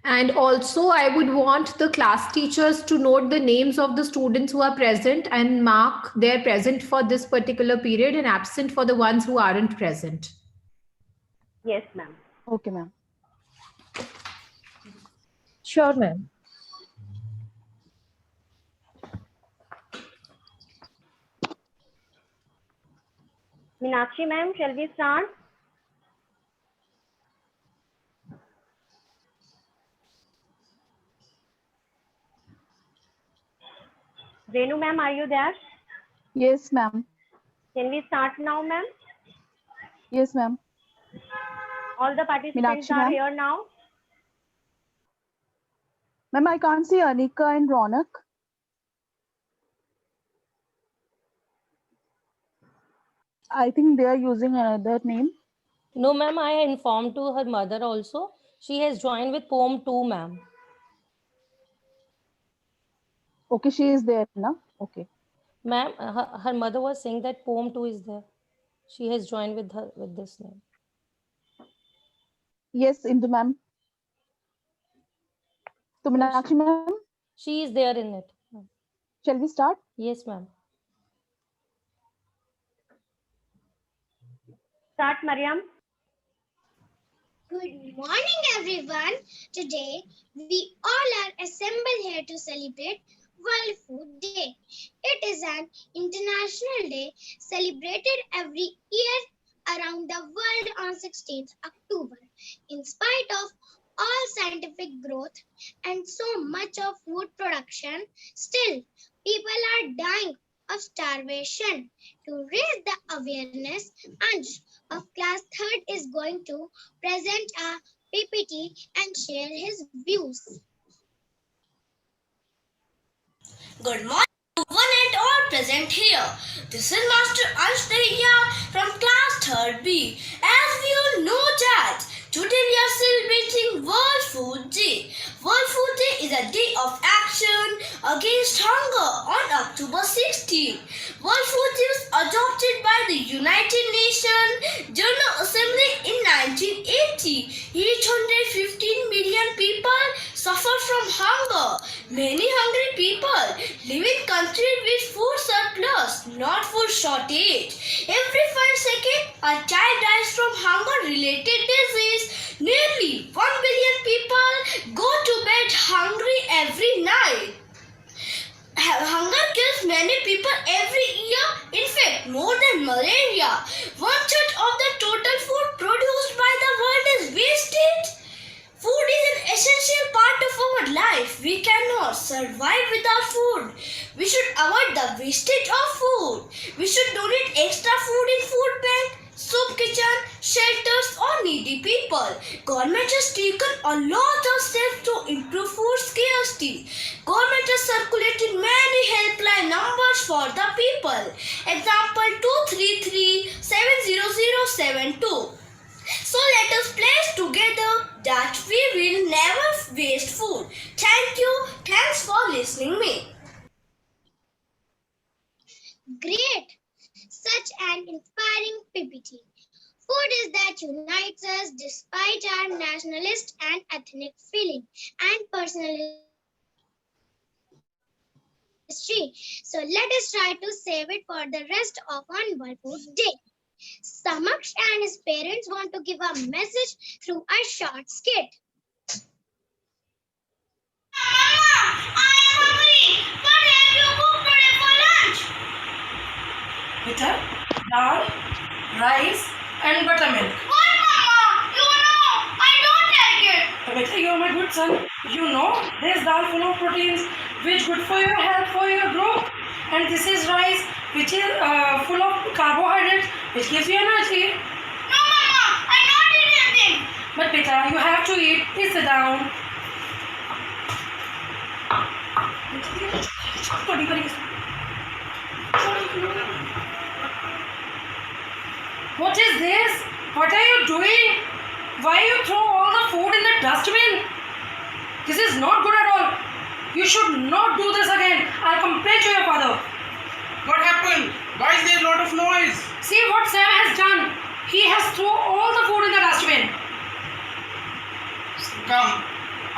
And also, I would want the class teachers to note the names of the students who are present and mark their present for this particular period and absent for the ones who aren't present. Yes, ma'am. Okay, ma'am. Sure, ma'am. Meenakshi ma'am, shall we start? Renu ma'am, are you there? Yes, ma'am. Can we start now, ma'am? Yes, ma'am. All the participants Meenakshi, are ma'am. here now. Ma'am, I can't see Anika and Ronak. I think they are using another name. No, ma'am, I informed to her mother also. She has joined with poem 2, ma'am. Okay, she is there now. Okay. Ma'am, her mother was saying that poem 2 is there. She has joined with her with this name. Yes, Indu ma'am. So Meenakshi ma'am, She is there in it. shall we start? Yes, ma'am. Start, Mariam. Good morning, everyone. Today, we all are assembled here to celebrate World Food Day. It is an international day celebrated every year around the world on 16th October. In spite of all scientific growth and so much of food production, still people are dying of starvation. To raise the awareness, Anj of class 3rd is going to present a PPT and share his views. Good morning to one and all present here. This is Master Ansh Dahiya from class 3rd B. As we all know that today we are celebrating World Food Day. World Food Day is a day of action against hunger on October 16. World Food Day was adopted by the United Nations General Assembly in 1980. Each 115 million people suffer from hunger. Many hungry people live in countries with food surplus, not food shortage. Every 5 seconds, a child dies from hunger-related disease. Nearly 1 billion people go to bed hungry every night. Hunger kills many people every year, in fact more than malaria. 1/3 of the total food produced by the world is wasted. Food is an essential part of our life. We cannot survive without food. We should avoid the wastage of food. We should donate extra food in food bank, soup kitchen, shelters or needy people. Government has taken a lot of steps to improve food scarcity. Government has circulated many helpline numbers for the people. Example 233-70072. So let us pledge together that we will never waste food. Thank you. Thanks for listening me. Great! Such an inspiring PPT. Food is that unites us despite our nationalist and ethnic feeling and personal history. So let us try to save it for the rest of on World Food Day. Samaksh and his parents want to give a message through a short skit. Mama, I am hungry. What have you cooked today for lunch? Beta, dal, rice and buttermilk. What, Mama? You know, I don't like it. Beta, you are my good son. You know this dal full of proteins which good for your health, for your growth. And this is rice which is full of carbohydrates which gives you energy. No, Mama, I not eat anything. But beta, you have to eat. Please sit down. What is this? What are you doing? Why you throw all the food in the dustbin? This is not good at all. You should not do this again. I'll complain to your father. What happened? Why is there a lot of noise? See what Sam has done. He has thrown all the food in the dustbin. Come,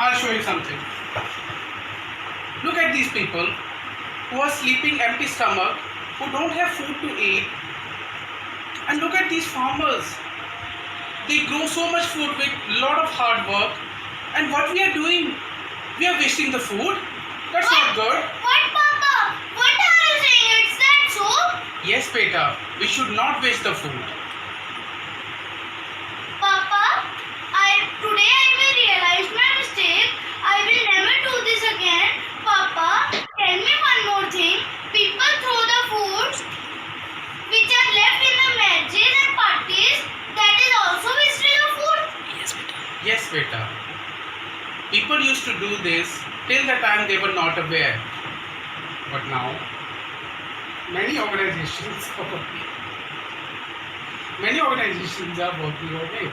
I'll show you something. Look at these people who are sleeping empty stomach, who don't have food to eat. And look at these farmers. They grow so much food with a lot of hard work. And what we are doing? We are wasting the food. That's not good. What, Papa? What are you saying? Is that so? Yes, beta. We should not waste the food. Papa, today I will realize my mistake. I will never do this again. Papa, tell me one more thing. People throw the foods which are left in the marriages and parties. That is also wastage of food. Yes, beta. People used to do this till the time they were not aware. But now, many organizations are working on it.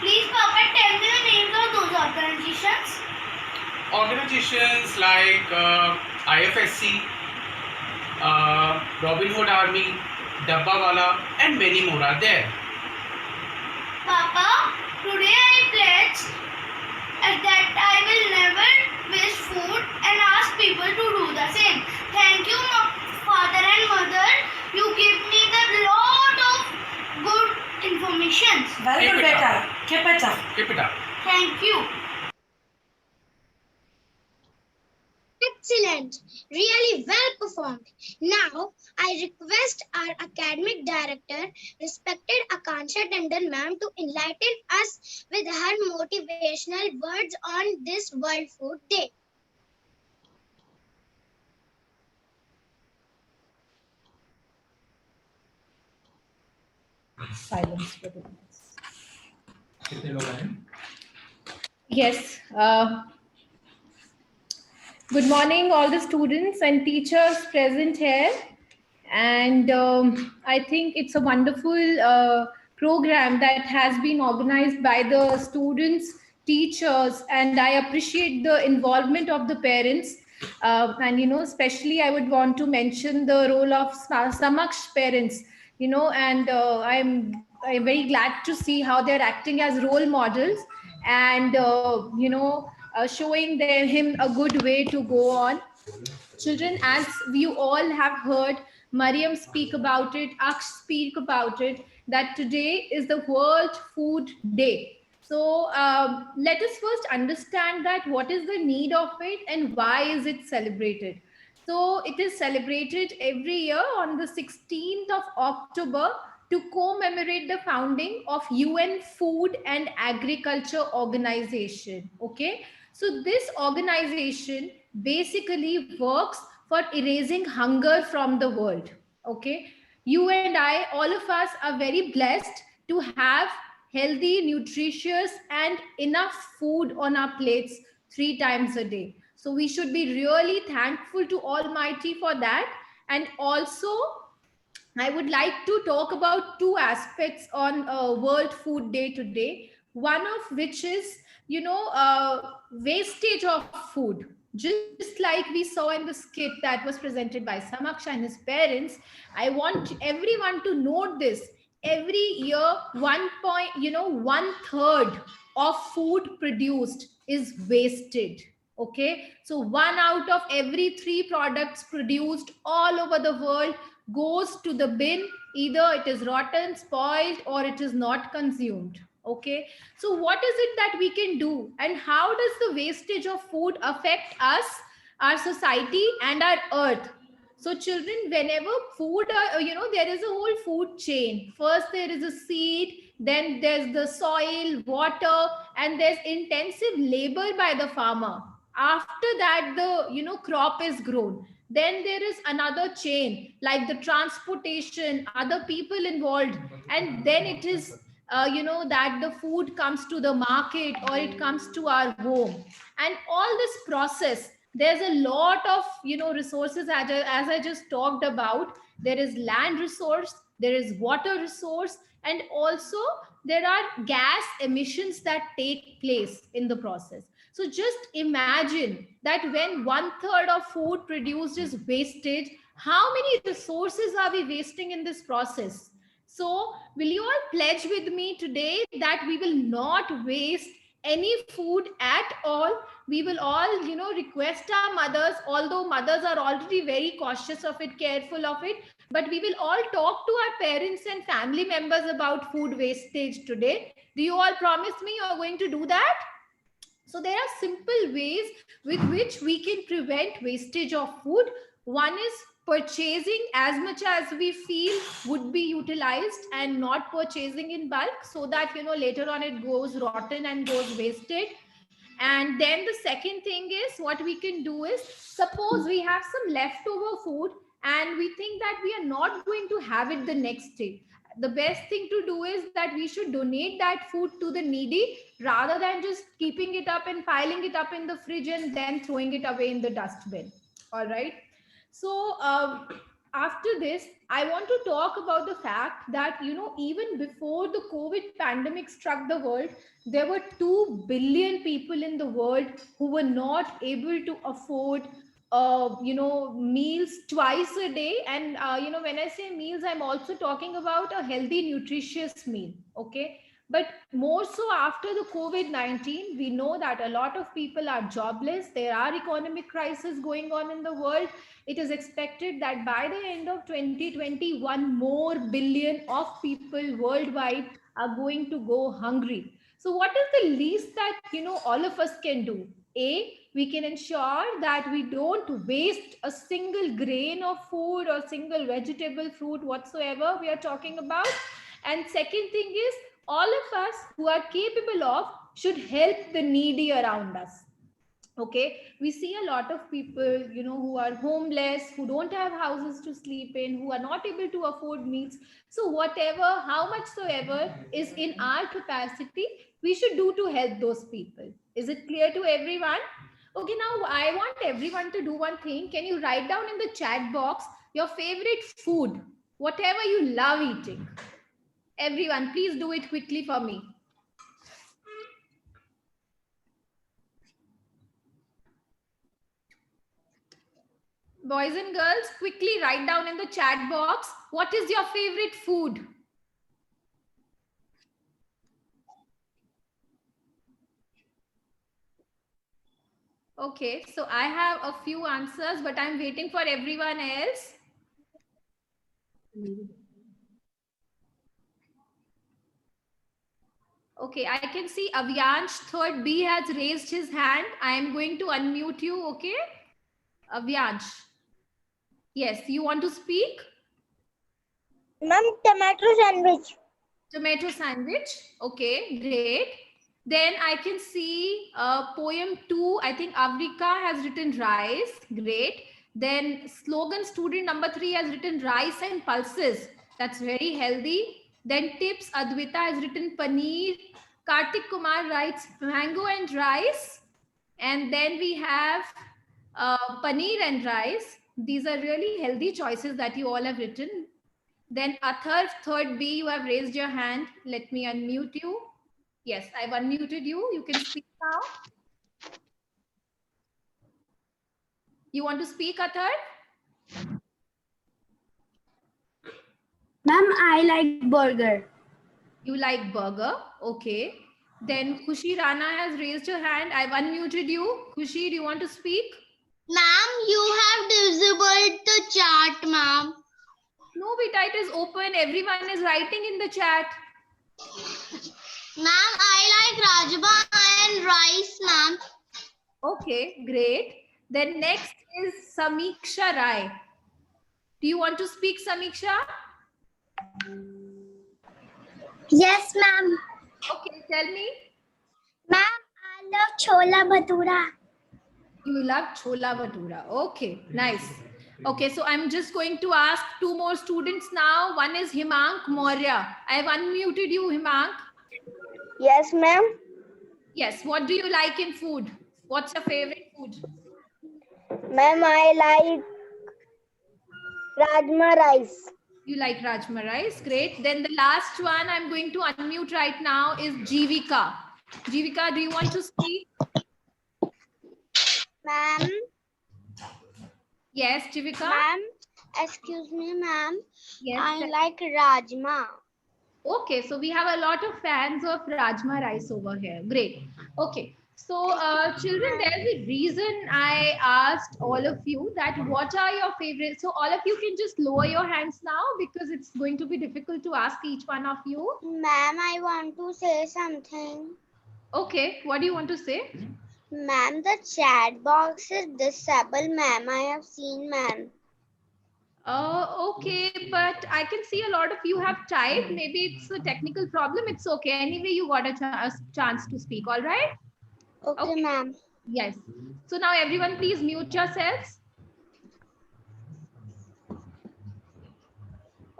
Please, Papa, tell me the names of those organizations. Organizations like IFSC, Robin Hood Army, Dabbawala, and many more are there. Papa, today I pledge that I will never waste food and ask people to do the same. Thank you, Father and Mother. You give me the lot of good information. Very Keep good, it beta. up. Keep it up. Keep it up. Thank you. Excellent. Really well performed. Now, I request our academic director, respected Akansha Tandon ma'am, to enlighten us with her motivational words on this World Food Day. Silence for 2 minutes. Yes. Good morning, all the students and teachers present here. And I think it's a wonderful program that has been organized by the students, teachers, and I appreciate the involvement of the parents. And, especially I would want to mention the role of Samaksh parents, and I'm very glad to see how they're acting as role models and, showing him a good way to go on. Children, as you all have heard Mariam speak about it, Aksh speak about it, that today is the World Food Day. So let us first understand that what is the need of it and why is it celebrated. So it is celebrated every year on the 16th of October to commemorate the founding of UN Food and Agriculture Organization. Okay, so this organization basically works for erasing hunger from the world. Okay, you and I, all of us, are very blessed to have healthy, nutritious, and enough food on our plates 3 times a day. So we should be really thankful to Almighty for that. And also, I would like to talk about 2 aspects on World Food Day today. One of which is, wastage of food. Just like we saw in the skit that was presented by Samaksh and his parents, I want everyone to note this. Every year, 1/3 of food produced is wasted. Okay, so 1 out of every 3 products produced all over the world goes to the bin. Either it is rotten, spoiled, or it is not consumed. Okay, so what is it that we can do, and how does the wastage of food affect us, our society, and our earth? So children, whenever food, there is a whole food chain. First, there is a seed, then there's the soil, water, and there's intensive labor by the farmer. After that, the crop is grown. Then there is another chain, like the transportation, other people involved, and then it is that the food comes to the market or it comes to our home. And all this process, there's a lot of resources, as I just talked about. There is land resource, there is water resource, and also there are gas emissions that take place in the process. So just imagine that when 1/3 of food produced is wasted, how many resources are we wasting in this process? So will you all pledge with me today that we will not waste any food at all, we will all, request our mothers, although mothers are already very cautious of it, careful of it, but we will all talk to our parents and family members about food wastage today. Do you all promise me you are going to do that? So there are simple ways with which we can prevent wastage of food. One is purchasing as much as we feel would be utilized and not purchasing in bulk, so that later on it goes rotten and goes wasted. And then the second thing is, what we can do is, suppose we have some leftover food and we think that we are not going to have it the next day. The best thing to do is that we should donate that food to the needy, rather than just keeping it up and piling it up in the fridge and then throwing it away in the dustbin. All right. So after this, I want to talk about the fact that, even before the COVID pandemic struck the world, there were 2 billion people in the world who were not able to afford meals twice a day. And when I say meals, I'm also talking about a healthy, nutritious meal. Okay. But more so after the COVID-19, we know that a lot of people are jobless. There are economic crises going on in the world. It is expected that by the end of 2020, 1 more billion of people worldwide are going to go hungry. So what is the least that, all of us can do? We can ensure that we don't waste a single grain of food or single vegetable, fruit, whatsoever we are talking about. And second thing is, all of us who are capable of should help the needy around us. Okay, we see a lot of people, who are homeless, who don't have houses to sleep in, who are not able to afford meals. So whatever, how much soever is in our capacity, we should do to help those people. Is it clear to everyone? Okay, now I want everyone to do one thing. Can you write down in the chat box your favorite food, whatever you love eating? Everyone, please do it quickly for me. Boys and girls, quickly write down in the chat box, what is your favorite food? Okay, so I have a few answers, but I'm waiting for everyone else. Okay, I can see Avyansh, third B, has raised his hand. I am going to unmute you, okay? Avyansh. Yes, you want to speak? Ma'am, tomato sandwich. Tomato sandwich. Okay, great. Then I can see poem 2. I think Avrika has written rice. Great. Then slogan student number 3 has written rice and pulses. That's very healthy. Then tips Advita has written paneer. Kartik Kumar writes mango and rice. And then we have paneer and rice. These are really healthy choices that you all have written. Then Athar, third B, you have raised your hand. Let me unmute you. Yes, I've unmuted you. You can speak now. You want to speak, Athar? Ma'am, I like burger. You like burger? Okay. Then Khushi Rana has raised her hand. I've unmuted you. Khushi, do you want to speak? Ma'am, you have disabled the chat, ma'am. No, beta, it is open. Everyone is writing in the chat. Ma'am, I like rajma and rice, ma'am. Okay, great. Then next is Samiksha Rai. Do you want to speak, Samiksha? Yes, ma'am. Okay, tell me. Ma'am, I love chola bhatura. You love chola bhatura. Okay, nice. Okay, so I'm just going to ask 2 more students now. One is Himank Maurya. I've unmuted you, Himank. Yes, ma'am. Yes, what do you like in food? What's your favorite food? Ma'am, I like rajma rice. You like rajma rice. Great. Then the last one I'm going to unmute right now is Jivika. Jivika, do you want to speak? Ma'am, Yes, Jivika. ma'am, excuse me, ma'am. Yes. I like rajma. Okay, so we have a lot of fans of Rajma rice over here. Great. Okay. So, children, there's a reason I asked all of you that what are your favorites. So, all of you can just lower your hands now because it's going to be difficult to ask each one of you. Ma'am, I want to say something. Okay, what do you want to say? Ma'am, the chat box is disabled, ma'am. I have seen, ma'am. Okay, but I can see a lot of you have typed. Maybe it's a technical problem. It's okay. Anyway, you got a chance to speak. All right. Okay, ma'am. Yes. So now everyone, please mute yourselves.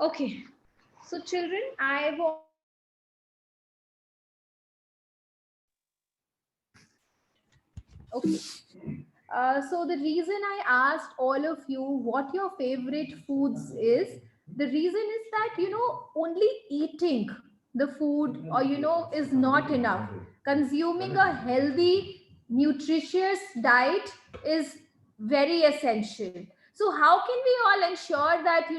Okay. So children, I want. Okay. So the reason I asked all of you what your favorite foods is, the reason is that, only eating the food or, is not enough. Consuming a healthy, nutritious diet is very essential. So how can we all ensure that,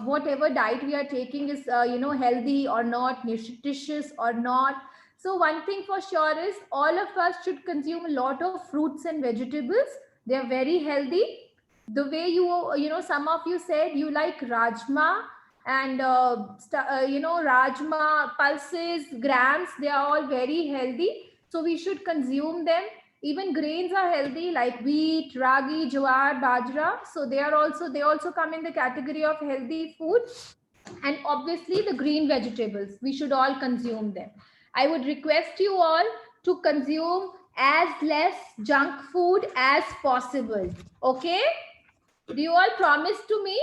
whatever diet we are taking is, healthy or not, nutritious or not? So one thing for sure is all of us should consume a lot of fruits and vegetables. They are very healthy. The way some of you said you like rajma and rajma pulses, grams. They are all very healthy. So we should consume them. Even grains are healthy like wheat, ragi, jowar, bajra. So they also come in the category of healthy food. And obviously the green vegetables, we should all consume them. I would request you all to consume as less junk food as possible. Okay? Do you all promise to me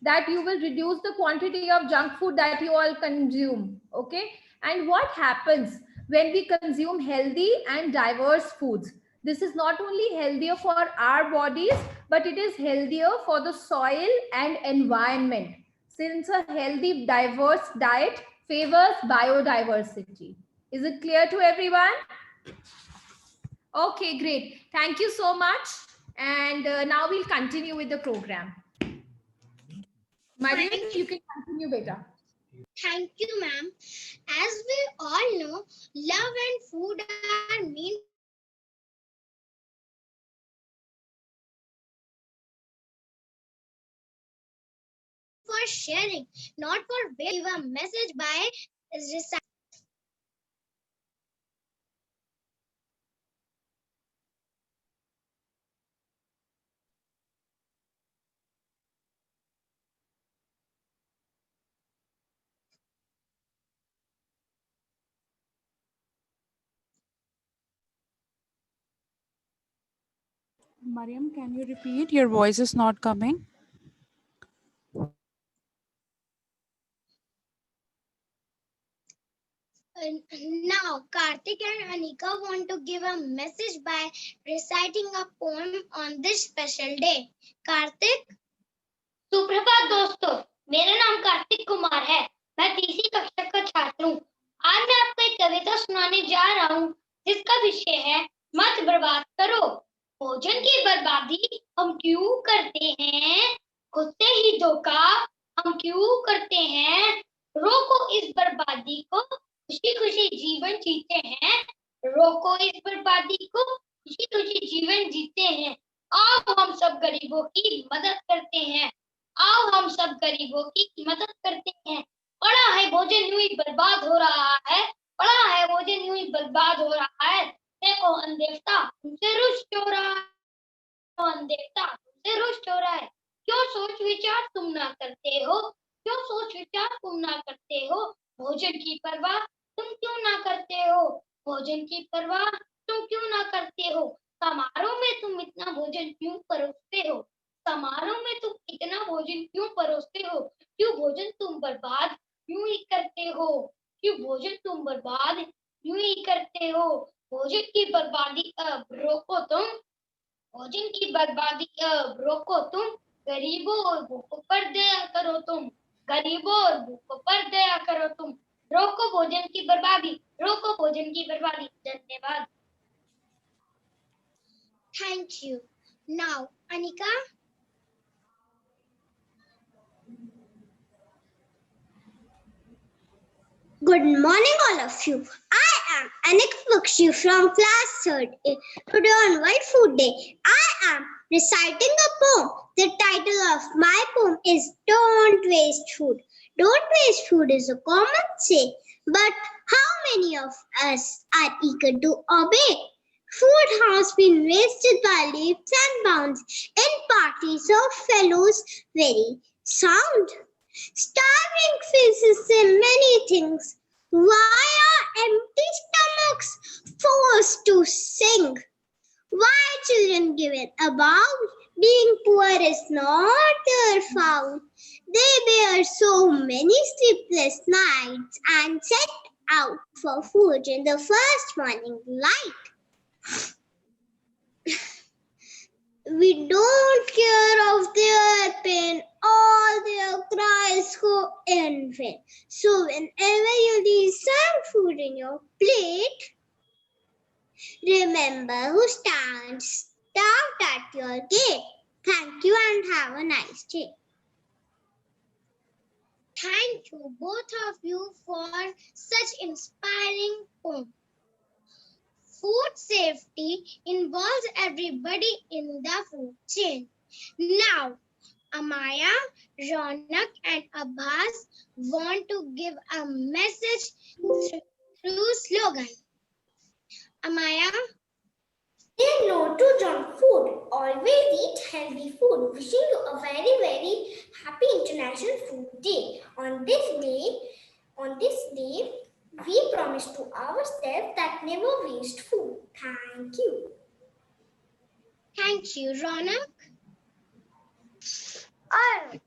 that you will reduce the quantity of junk food that you all consume? Okay? And what happens when we consume healthy and diverse foods? This is not only healthier for our bodies, but it is healthier for the soil and environment, since a healthy, diverse diet favors biodiversity. Is it clear to everyone? Okay, great. Thank you so much. And now we'll continue with the program. Mariam, you can continue, beta. Thank you, ma'am. As we all know, love and food are meant for sharing, not for give a message by reciting. Mariam, can you repeat? Your voice is not coming. Now, Karthik and Anika want to give a message by reciting a poem on this special day. Karthik? सुप्रभात दोस्तों, मेरा नाम कार्तिक कुमार है। मैं तीसरी कक्षा का छात्र हूँ। आज मैं आपको एक कविता सुनाने जा रहा हूँ जिसका विषय है मत बर्बाद करो। भोजन की बर्बादी हम क्यों करते हैं? खुद से ही धोखा हम क्यों करते हैं? रोको इस बर्बादी को, खुशी खुशी जीवन जीते हैं। रोको इस बर्बादी को, खुशी खुशी जीवन जीते हैं। आओ हम सब गरीबों की मदद करते हैं। आओ हम सब गरीबों की मदद करते हैं। पड़ा है भोजन यूं ही बर्बाद हो रहा है। पड़ा है भोजन यूं ही बर्बाद हो रहा है। देखो अनदेवता तुमसे रुष्ट हो रहा है। अनदेवता तुमसे रुष्ट हो रहा है। क्यों सोच विचार तुम ना करते हो? क्यों सोच विचार तुम ना करते हो? भोजन की परवाह तुम क्यों ना करते हो? भोजन की परवाह तुम क्यों ना करते हो? समारोह में तुम इतना भोजन क्यों परोसते हो? समारोह में तुम इतना भोजन क्यों परोसते हो? क्यों भोजन तुम बर्बाद क्यों ही करते हो? क्यों भोजन तुम बर्बाद क्यों ही करते हो? भोजन की बर्बादी अब रोको तुम। भोजन की बर्बादी अब रोको तुम। गरीबों और भूखों पर दया करो तुम। गरीबों और भूखों पर दया करो तुम। रोको भोजन की बर्बादी। रोको भोजन की बर्बादी। धन्यवाद। Thank you. Now, Anika? Good morning, all of you. I am Anik Bakshi from class 3rd A. Today on World Food Day, I am reciting a poem. The title of my poem is Don't Waste Food. Don't waste food is a common saying, but how many of us are eager to obey? Food has been wasted by leaps and bounds in parties of fellows very sound. Starving faces say many things. Why are empty stomachs forced to sing? Why children given about being poor is not their fault? They bear so many sleepless nights and set out for food in the first morning light. We don't care of their pain, all their cries go in vain. So whenever you leave some food in your plate, remember who stands starved at your gate. Thank you and have a nice day. Thank you, both of you, for such inspiring poem. Food safety involves everybody in the food chain. Now, Amaya, Ronak and Abbas want to give a message through slogan. Amaya? Say no to junk food. Always eat healthy food. Wishing you a very, very happy International Food Day. On this day, we promise to ourselves that never waste food. Thank you. Thank you, Ronak. I don't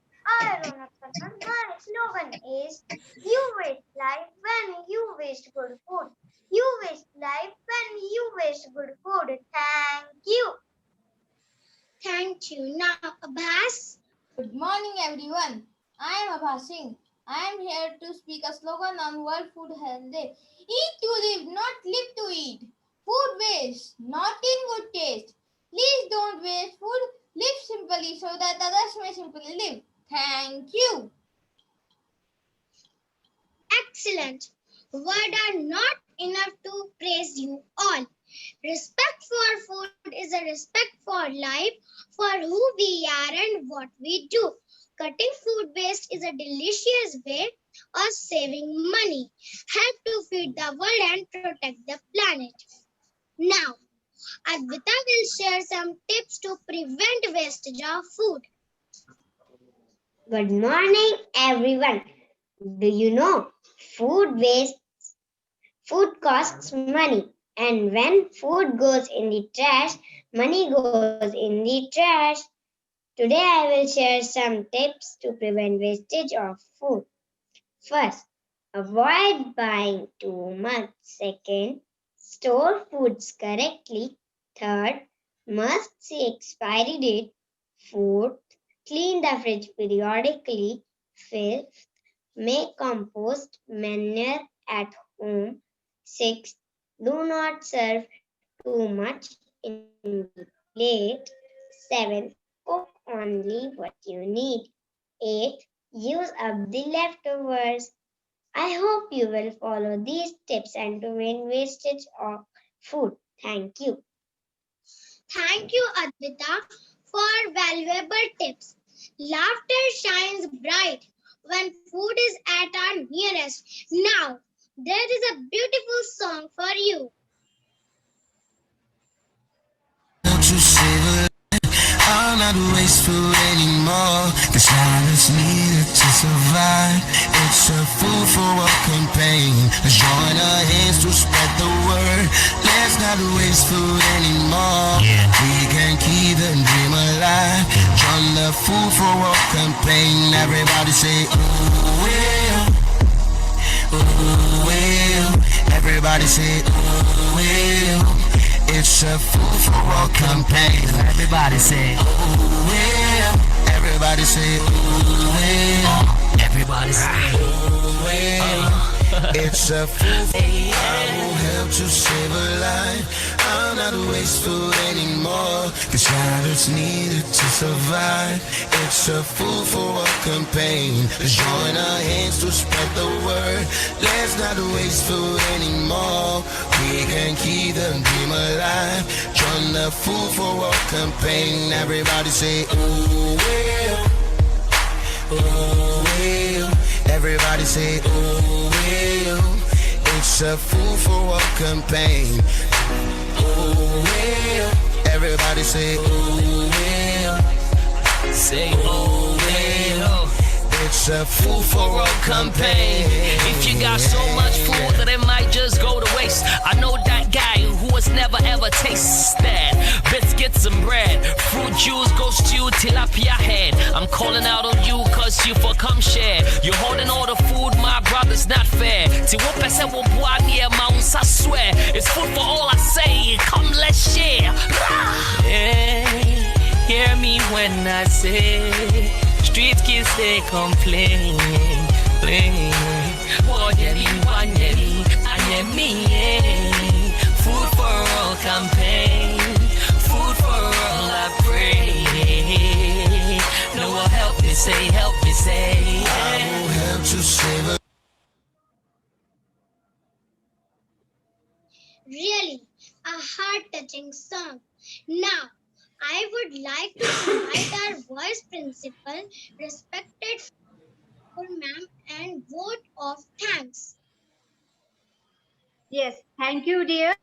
know. My slogan is you waste life when you waste good food. You waste life when you waste good food. Thank you. Thank you. Now, Abbas. Good morning, everyone. I am Abbas Singh. I am here to speak a slogan on World Food Health Day. Eat to live, not live to eat. Food waste, not in good taste. Please don't waste food. Live simply so that others may simply live. Thank you. Excellent. Words are not enough to praise you all. Respect for food is a respect for life, for who we are and what we do. Cutting food waste is a delicious way of saving money. Help to feed the world and protect the planet. Now, Advita will share some tips to prevent wastage of food. Good morning, everyone. Do you know food costs money, and when food goes in the trash, money goes in the trash. Today I will share some tips to prevent wastage of food. First, avoid buying too much. Second, store foods correctly. Third, must see expiry date. Fourth, clean the fridge periodically. Fifth, make compost manure at home. Sixth, do not serve too much in the plate. Seventh, cook only what you need. Eighth, use up the leftovers. I hope you will follow these tips and prevent wastage of food. Thank you. Thank you, Advita, for valuable tips. Laughter shines bright when food is at our nearest. Now, there is a beautiful song for you. I'll not waste food anymore. This life is needed to survive. It's a food for all campaign. Let's join our hands to spread the word. Let's not waste food anymore. We can keep the dream alive. Join the food for all campaign. Everybody say, ooh, well. Ooh, well. Everybody say, ooh, well. It's a food for all campaign. Everybody say, ooh, well. Everybody say, ooh, well. Everybody say, ooh, well. It's a food for I will help to save a life. I'm not not to waste food anymore. The salads needed to survive. It's a food for all campaign. Let's join our hands to spread the word. Let's not waste food anymore. We can keep the dream alive. Join the food for all campaign. Everybody say, ooh, well. Ooh, well. Everybody say, ooh, well. It's a food for all campaign. Ooh, well. Everybody say, ooh, well. Say, ooh, well. It's a food for all campaign. If you got so much food that it might just go to waste. I know that guy who has never ever tasted biscuits and bread, fruit juice, goes stew, tilapia head. I'm calling out on you cause you for come share. You're holding all the food, my brother's not fair. See what person will boy near mounts, I swear. It's food for all, I say, come let's share. Hey, hear me when I say street kids they complain, food for all campaign, food for all I pray. No one help me say, I will help to save it. Really, a heart-touching song. Now, I would like to invite our vice principal, respected ma'am, and vote of thanks. Yes, thank you, dear.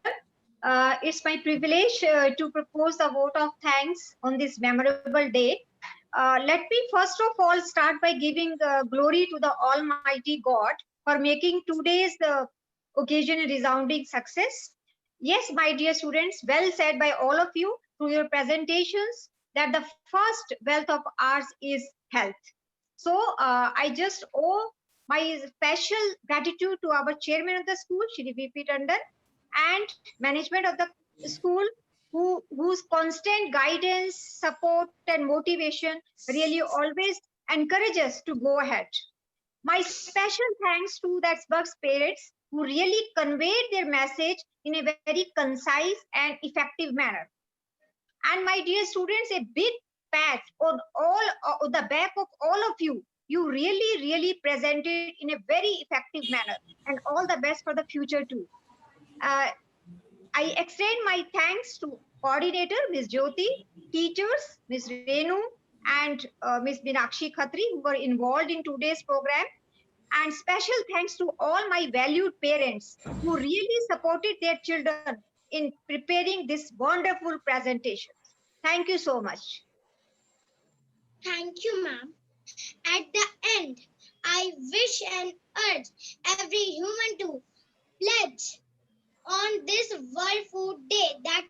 It's my privilege to propose a vote of thanks on this memorable day. Let me first of all start by giving glory to the Almighty God for making today's occasion a resounding success. Yes, my dear students, well said by all of you through your presentations that the first wealth of ours is health. So I just owe my special gratitude to our chairman of the school, Shri V.P. Tandon, and management of the school, whose constant guidance, support, and motivation really always encourage us to go ahead. My special thanks to the Experts parents who really conveyed their message in a very concise and effective manner. And my dear students, a big pat on the back of all of you. You really presented in a very effective manner, and all the best for the future too. I extend my thanks to coordinator, Ms. Jyoti, teachers, Ms. Renu, and Ms. Minakshi Khatri, who were involved in today's program. And special thanks to all my valued parents who really supported their children in preparing this wonderful presentation. Thank you so much. Thank you, ma'am. At the end, I wish and urge every human to pledge on this World Food Day that